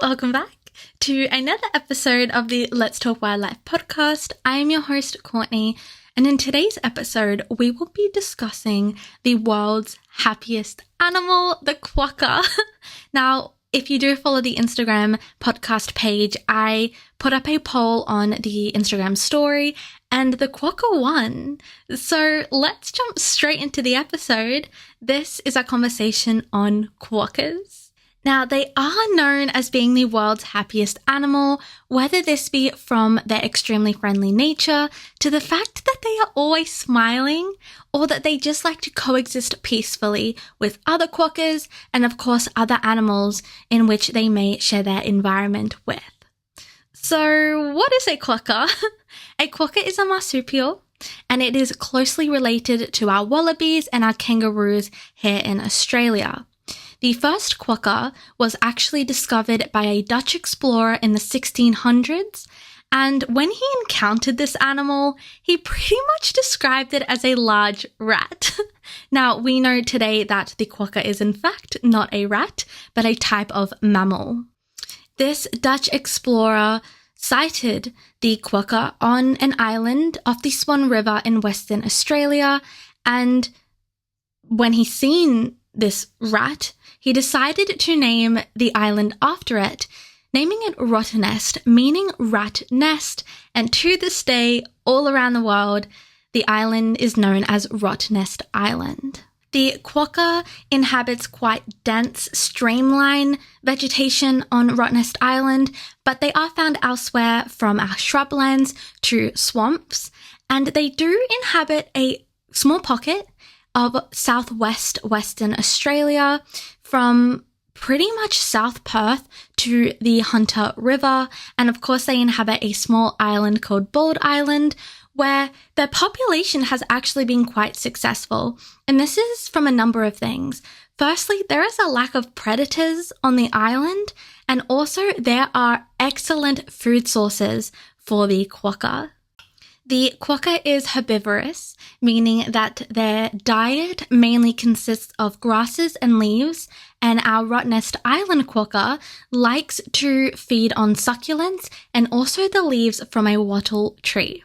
Welcome back to another episode of the Let's Talk Wildlife podcast. I am your host, Courtney, and in today's episode, we will be discussing the world's happiest animal, the quokka. Now, if you do follow the Instagram podcast page, I put up a poll on the Instagram story, and the quokka won. So let's jump straight into the episode. This is our conversation on quokkas. Now, they are known as being the world's happiest animal, whether this be from their extremely friendly nature to the fact that they are always smiling, or that they just like to coexist peacefully with other quokkas and, of course, other animals in which they may share their environment with. So, what is a quokka? A quokka is a marsupial, and it is closely related to our wallabies and our kangaroos here in Australia. The first quokka was actually discovered by a Dutch explorer in the 1600s, and when he encountered this animal, he pretty much described it as a large rat. Now, we know today that the quokka is in fact not a rat, but a type of mammal. This Dutch explorer sighted the quokka on an island off the Swan River in Western Australia, and when he seen this rat, he decided to name the island after it, naming it Rottnest, meaning rat nest, and to this day, all around the world, the island is known as Rottnest Island. The quokka inhabits quite dense streamline vegetation on Rottnest Island, but they are found elsewhere from our shrublands to swamps, and they do inhabit a small pocket of southwest Western Australia, from pretty much South Perth to the Hunter River, and of course they inhabit a small island called Bald Island, where their population has actually been quite successful, and this is from a number of things. Firstly, there is a lack of predators on the island, and also there are excellent food sources for the quokka. The quokka is herbivorous, meaning that their diet mainly consists of grasses and leaves, and our Rottnest Island quokka likes to feed on succulents and also the leaves from a wattle tree.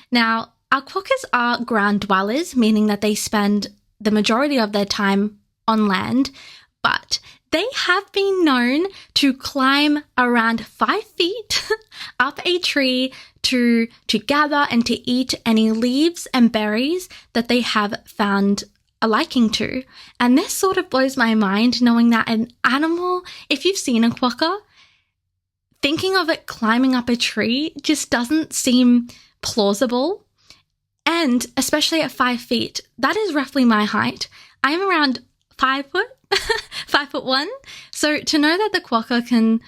Now, our quokkas are ground dwellers, meaning that they spend the majority of their time on land, but they have been known to climb around 5 feet up a tree to gather and to eat any leaves and berries that they have found a liking to. And this sort of blows my mind, knowing that an animal, if you've seen a quokka, thinking of it climbing up a tree just doesn't seem plausible. And especially at 5 feet, that is roughly my height. I am around 5 foot, 5'1". So to know that the quokka can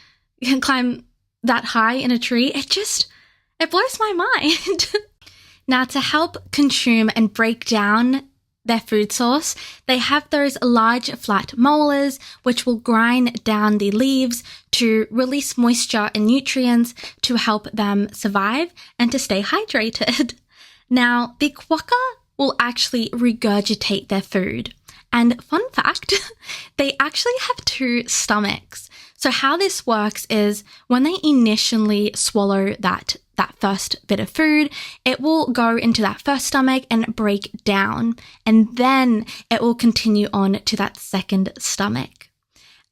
climb that high in a tree, it blows my mind. Now, to help consume and break down their food source, they have those large flat molars which will grind down the leaves to release moisture and nutrients to help them survive and to stay hydrated. Now, the quokka will actually regurgitate their food. And fun fact, they actually have 2 stomachs. So how this works is when they initially swallow that first bit of food, it will go into that first stomach and break down, and then it will continue on to that second stomach.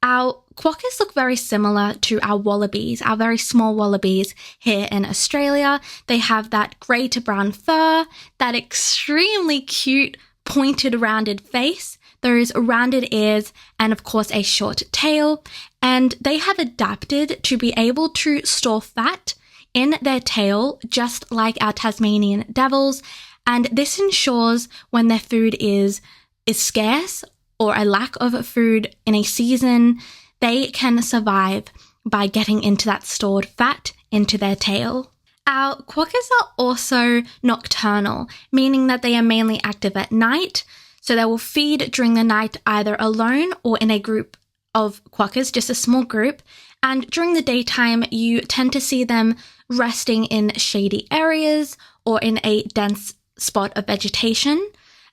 Our quokkas look very similar to our wallabies, our very small wallabies here in Australia. They have that grey to brown fur, that extremely cute pointed rounded face, those rounded ears, and of course a short tail, and they have adapted to be able to store fat in their tail just like our Tasmanian devils, and this ensures when their food is scarce or a lack of food in a season, they can survive by getting into that stored fat into their tail. Our quokkas are also nocturnal, meaning that they are mainly active at night, so they will feed during the night either alone or in a group of quokkas, just a small group, and during the daytime you tend to see them resting in shady areas or in a dense spot of vegetation.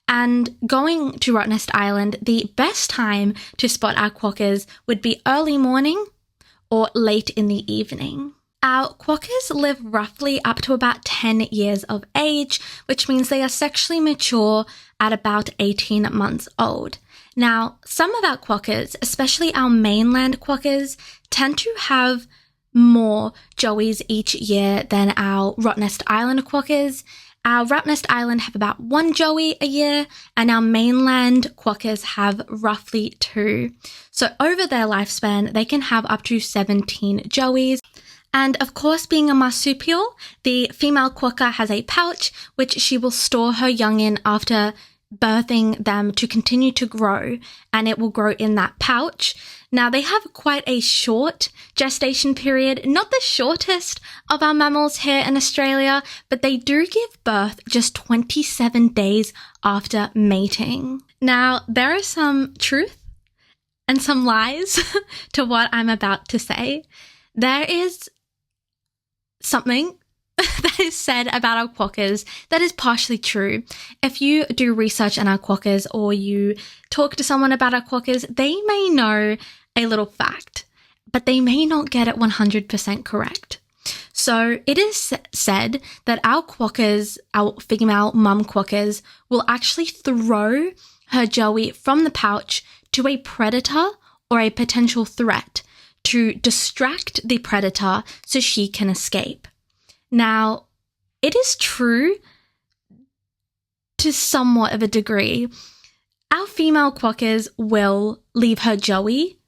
And going to Rottnest Island, the best time to spot our quokkas would be early morning or late in the evening. Our quokkas live roughly up to about 10 years of age, which means they are sexually mature at about 18 months old. Now, some of our quokkas, especially our mainland quokkas, tend to have more joeys each year than our Rottnest Island quokkas. Our Rottnest Island have about 1 joey a year, and our mainland quokkas have roughly 2. So over their lifespan, they can have up to 17 joeys. And of course, being a marsupial, the female quokka has a pouch which she will store her young in after birthing them to continue to grow, and it will grow in that pouch. Now, they have quite a short gestation period, not the shortest of our mammals here in Australia, but they do give birth just 27 days after mating. Now, there is some truth and some lies to what I'm about to say. There is something that is said about our quokkas that is partially true. If you do research on our quokkas or you talk to someone about our quokkas, they may know a little fact, but they may not get it 100% correct. So it is said that our quokkas, our female mum quokkas, will actually throw her joey from the pouch to a predator or a potential threat to distract the predator so she can escape. Now, it is true to somewhat of a degree. Our female quokkas will leave her joey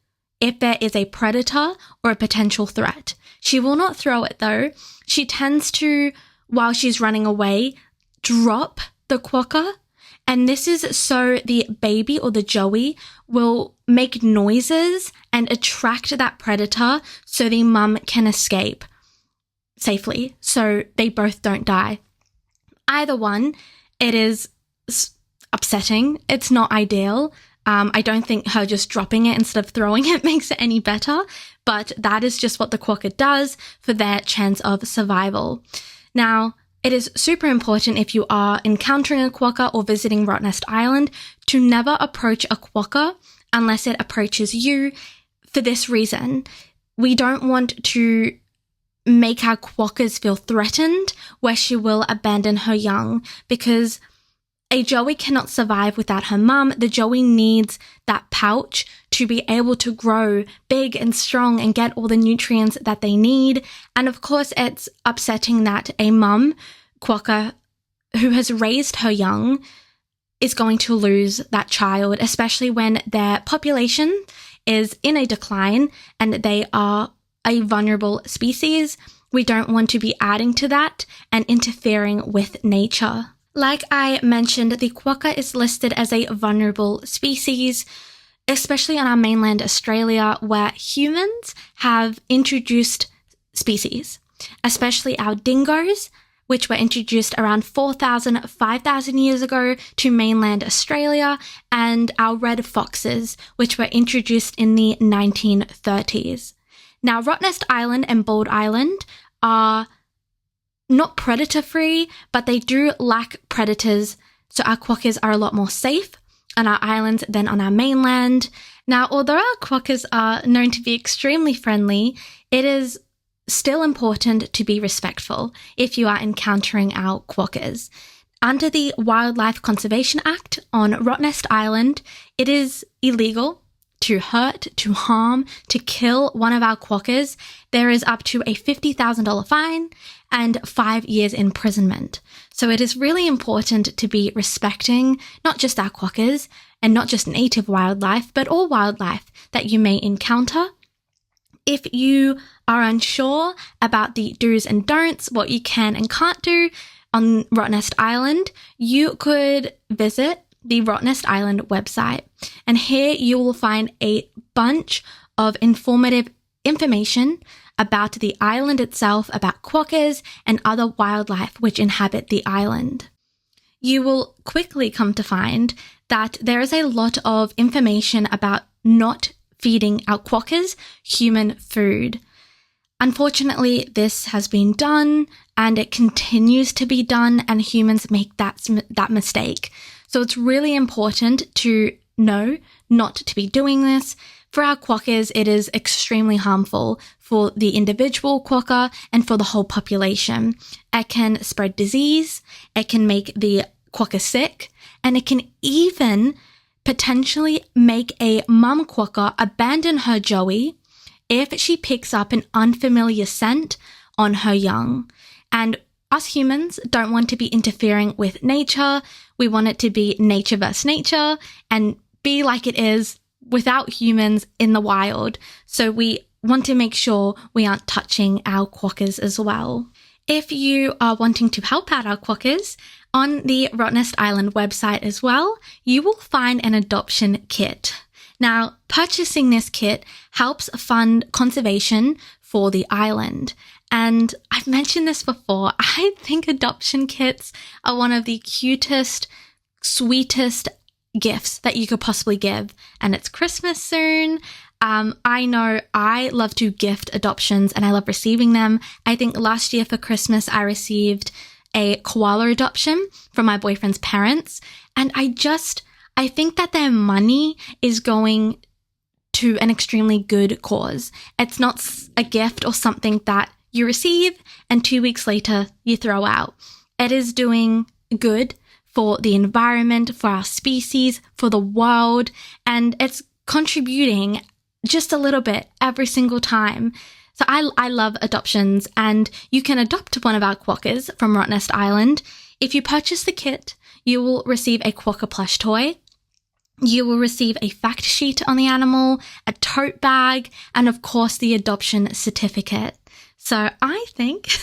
if there is a predator or a potential threat. She will not throw it though. She tends to, while she's running away, drop the quokka. And this is so the baby or the joey will make noises and attract that predator so the mum can escape safely, so they both don't die. Either one, it is upsetting. It's not ideal. I don't think her just dropping it instead of throwing it makes it any better, but that is just what the quokka does for their chance of survival. Now, it is super important if you are encountering a quokka or visiting Rottnest Island to never approach a quokka unless it approaches you. For this reason, we don't want to make our quokkas feel threatened where she will abandon her young, because a joey cannot survive without her mum. The joey needs that pouch to be able to grow big and strong and get all the nutrients that they need. And of course, it's upsetting that a mum quokka who has raised her young is going to lose that child, especially when their population is in a decline and they are a vulnerable species. We don't want to be adding to that and interfering with nature. Like I mentioned, the quokka is listed as a vulnerable species, especially on our mainland Australia, where humans have introduced species, especially our dingoes, which were introduced around 4,000, 5,000 years ago to mainland Australia, and our red foxes, which were introduced in the 1930s. Now, Rottnest Island and Bald Island are not predator-free, but they do lack predators, so our quokkas are a lot more safe on our islands than on our mainland. Now, although our quokkas are known to be extremely friendly, it is still important to be respectful if you are encountering our quokkas. Under the Wildlife Conservation Act on Rottnest Island, it is illegal to hurt, to harm, to kill one of our quokkas. There is up to a $50,000 fine and 5 years imprisonment. So it is really important to be respecting not just our quokkas and not just native wildlife, but all wildlife that you may encounter. If you are unsure about the do's and don'ts, what you can and can't do on Rottnest Island, you could visit the Rottnest Island website. And here you will find a bunch of informative information about the island itself, about quokkas and other wildlife which inhabit the island. You will quickly come to find that there is a lot of information about not feeding our quokkas human food. Unfortunately, this has been done and it continues to be done, and humans make that mistake. So it's really important to know not to be doing this. For our quokkas, it is extremely harmful for the individual quokka and for the whole population. It can spread disease, it can make the quokka sick, and it can even potentially make a mum quokka abandon her joey if she picks up an unfamiliar scent on her young. And us humans don't want to be interfering with nature. We want it to be nature versus nature and be like it is without humans in the wild. So we want to make sure we aren't touching our quokkas as well. If you are wanting to help out our quokkas, on the Rottnest Island website as well, you will find an adoption kit. Now, purchasing this kit helps fund conservation for the island. And I've mentioned this before, I think adoption kits are one of the cutest, sweetest gifts that you could possibly give. And it's Christmas soon. I know I love to gift adoptions and I love receiving them. I think last year for Christmas, I received a koala adoption from my boyfriend's parents. And I think that their money is going to an extremely good cause. It's not a gift or something that you receive and 2 weeks later you throw out. It is doing good for the environment, for our species, for the world, and it's contributing just a little bit every single time. So I love adoptions, and you can adopt one of our quokkas from Rottnest Island. If you purchase the kit, you will receive a quokka plush toy. You will receive a fact sheet on the animal, a tote bag, and of course the adoption certificate. So I think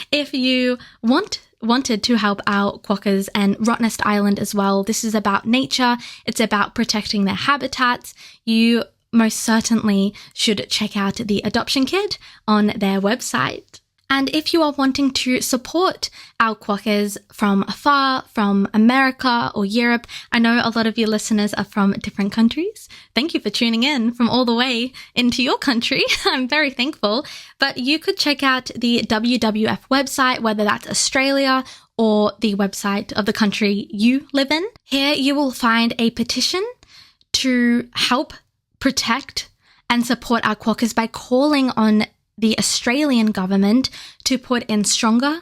if you wanted to help out quokkas and Rottnest Island as well, this is about nature, it's about protecting their habitats, you most certainly should check out the adoption kit on their website. And if you are wanting to support our quokkas from afar, from America or Europe, I know a lot of your listeners are from different countries. Thank you for tuning in from all the way into your country. I'm very thankful. But you could check out the WWF website, whether that's Australia or the website of the country you live in. Here you will find a petition to help protect and support our quokkas by calling on the Australian government to put in stronger,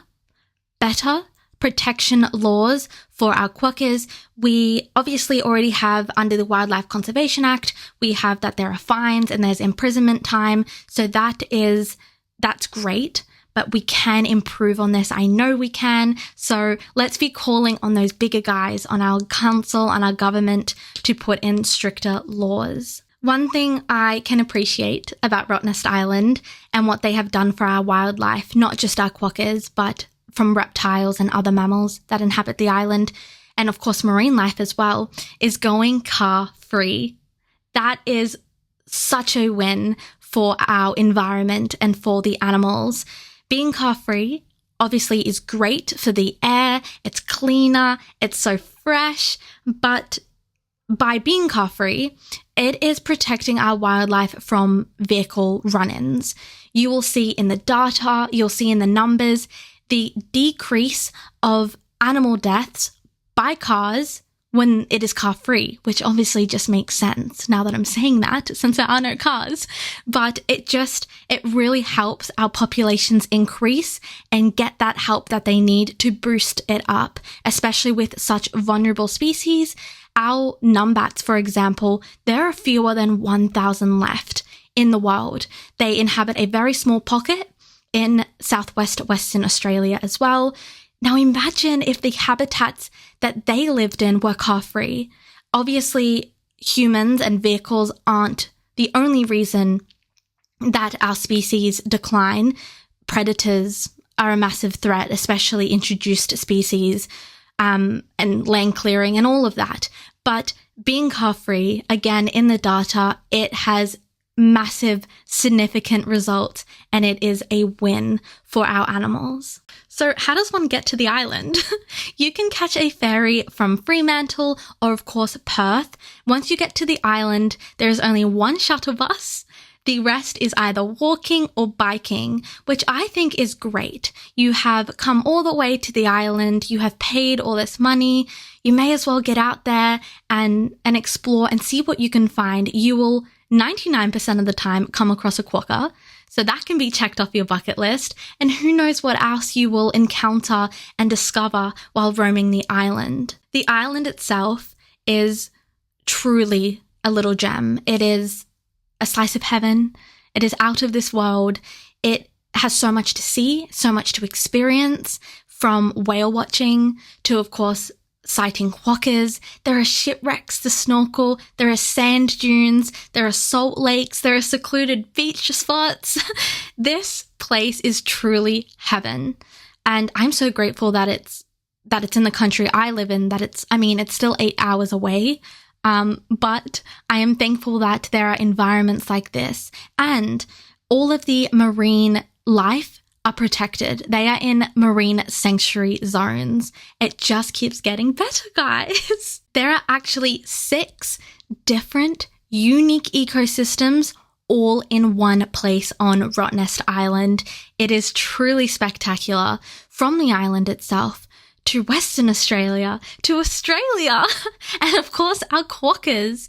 better protection laws for our quokkas. We obviously already have under the Wildlife Conservation Act, we have that there are fines and there's imprisonment time. So that's great, but we can improve on this. I know we can. So let's be calling on those bigger guys, on our council, on our government to put in stricter laws. One thing I can appreciate about Rottnest Island and what they have done for our wildlife, not just our quokkas, but from reptiles and other mammals that inhabit the island, and of course marine life as well, is going car-free. That is such a win for our environment and for the animals. Being car-free obviously is great for the air, it's cleaner, it's so fresh, but by being car-free, it is protecting our wildlife from vehicle run-ins. You will see in the data, you'll see in the numbers, the decrease of animal deaths by cars when it is car-free, which obviously just makes sense now that I'm saying that, since there are no cars. But it really helps our populations increase and get that help that they need to boost it up, especially with such vulnerable species. Our numbats, for example, there are fewer than 1,000 left in the world. They inhabit a very small pocket in southwest Western Australia as well. Now imagine if the habitats that they lived in were car-free. Obviously, humans and vehicles aren't the only reason that our species decline. Predators are a massive threat, especially introduced species, and land clearing and all of that. But being car-free, again, in the data, it has massive, significant results, and it is a win for our animals. So how does one get to the island? You can catch a ferry from Fremantle or, of course, Perth. Once you get to the island, there is only one shuttle bus. The rest is either walking or biking, which I think is great. You have come all the way to the island, you have paid all this money, you may as well get out there and explore and see what you can find. You will 99% of the time come across a quokka. So that can be checked off your bucket list. And who knows what else you will encounter and discover while roaming the island. The island itself is truly a little gem. It is a slice of heaven. It is out of this world. It has so much to see, so much to experience, from whale watching to, of course, sighting quokkas. There are shipwrecks to snorkel. There are sand dunes. There are salt lakes. There are secluded beach spots. This place is truly heaven. And I'm so grateful that it's in the country I live in, it's still 8 hours away. But I am thankful that there are environments like this, and all of the marine life are protected. They are in marine sanctuary zones. It just keeps getting better, guys. There are actually 6 different unique ecosystems all in one place on Rottnest Island. It is truly spectacular, from the island itself to Western Australia, to Australia, and of course our quokkas.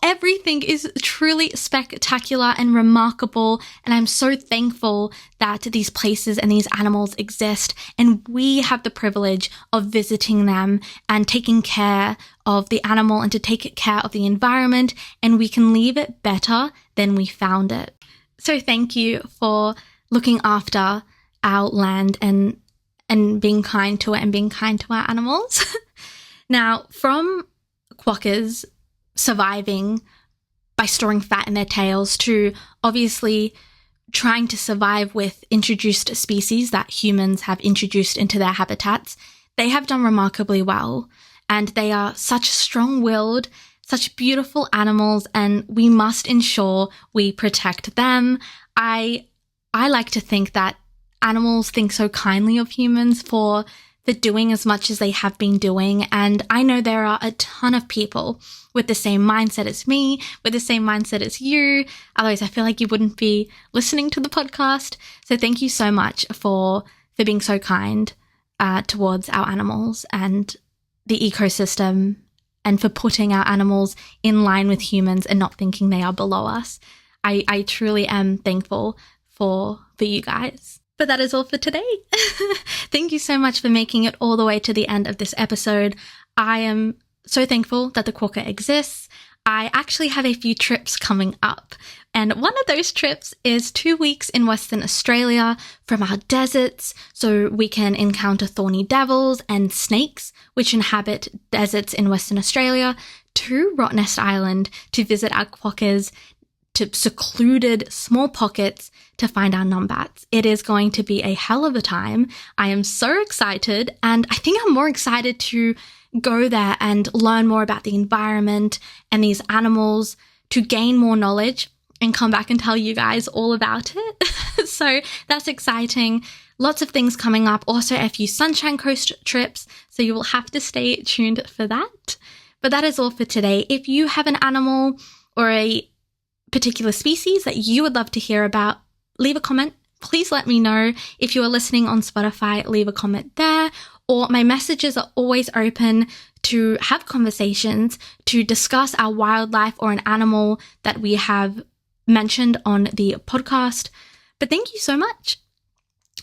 Everything is truly spectacular and remarkable, and I'm so thankful that these places and these animals exist, and we have the privilege of visiting them and taking care of the animal and to take care of the environment, and we can leave it better than we found it. So thank you for looking after our land and being kind to it and being kind to our animals. Now, from quokkas surviving by storing fat in their tails to obviously trying to survive with introduced species that humans have introduced into their habitats, they have done remarkably well. And they are such strong-willed, such beautiful animals, and we must ensure we protect them. I like to think that animals think so kindly of humans for doing as much as they have been doing. And I know there are a ton of people with the same mindset as me, with the same mindset as you. Otherwise, I feel like you wouldn't be listening to the podcast. So thank you so much for being so kind towards our animals and the ecosystem, and for putting our animals in line with humans and not thinking they are below us. I truly am thankful for you guys. But that is all for today. Thank you so much for making it all the way to the end of this episode. I am so thankful that the quokka exists. I actually have a few trips coming up, and one of those trips is 2 weeks in Western Australia from our deserts, so we can encounter thorny devils and snakes which inhabit deserts in Western Australia, to Rottnest Island to visit our quokkas, to secluded small pockets to find our numbats. It is going to be a hell of a time. I am so excited, and I think I'm more excited to go there and learn more about the environment and these animals, to gain more knowledge and come back and tell you guys all about it. So that's exciting. Lots of things coming up. Also a few Sunshine Coast trips, so you will have to stay tuned for that. But that is all for today. If you have an animal or a particular species that you would love to hear about, leave a comment. Please let me know. If you are listening on Spotify, leave a comment there. Or my messages are always open to have conversations, to discuss our wildlife or an animal that we have mentioned on the podcast. But thank you so much.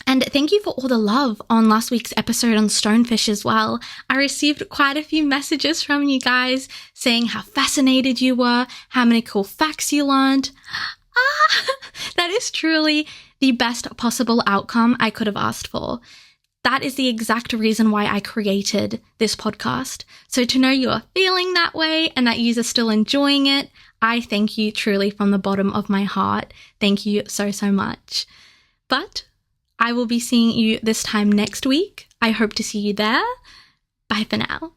And thank you for all the love on last week's episode on stonefish as well. I received quite a few messages from you guys saying how fascinated you were, how many cool facts you learned. That is truly the best possible outcome I could have asked for. That is the exact reason why I created this podcast. So to know you are feeling that way and that you are still enjoying it, I thank you truly from the bottom of my heart. Thank you so, so much. But I will be seeing you this time next week. I hope to see you there. Bye for now.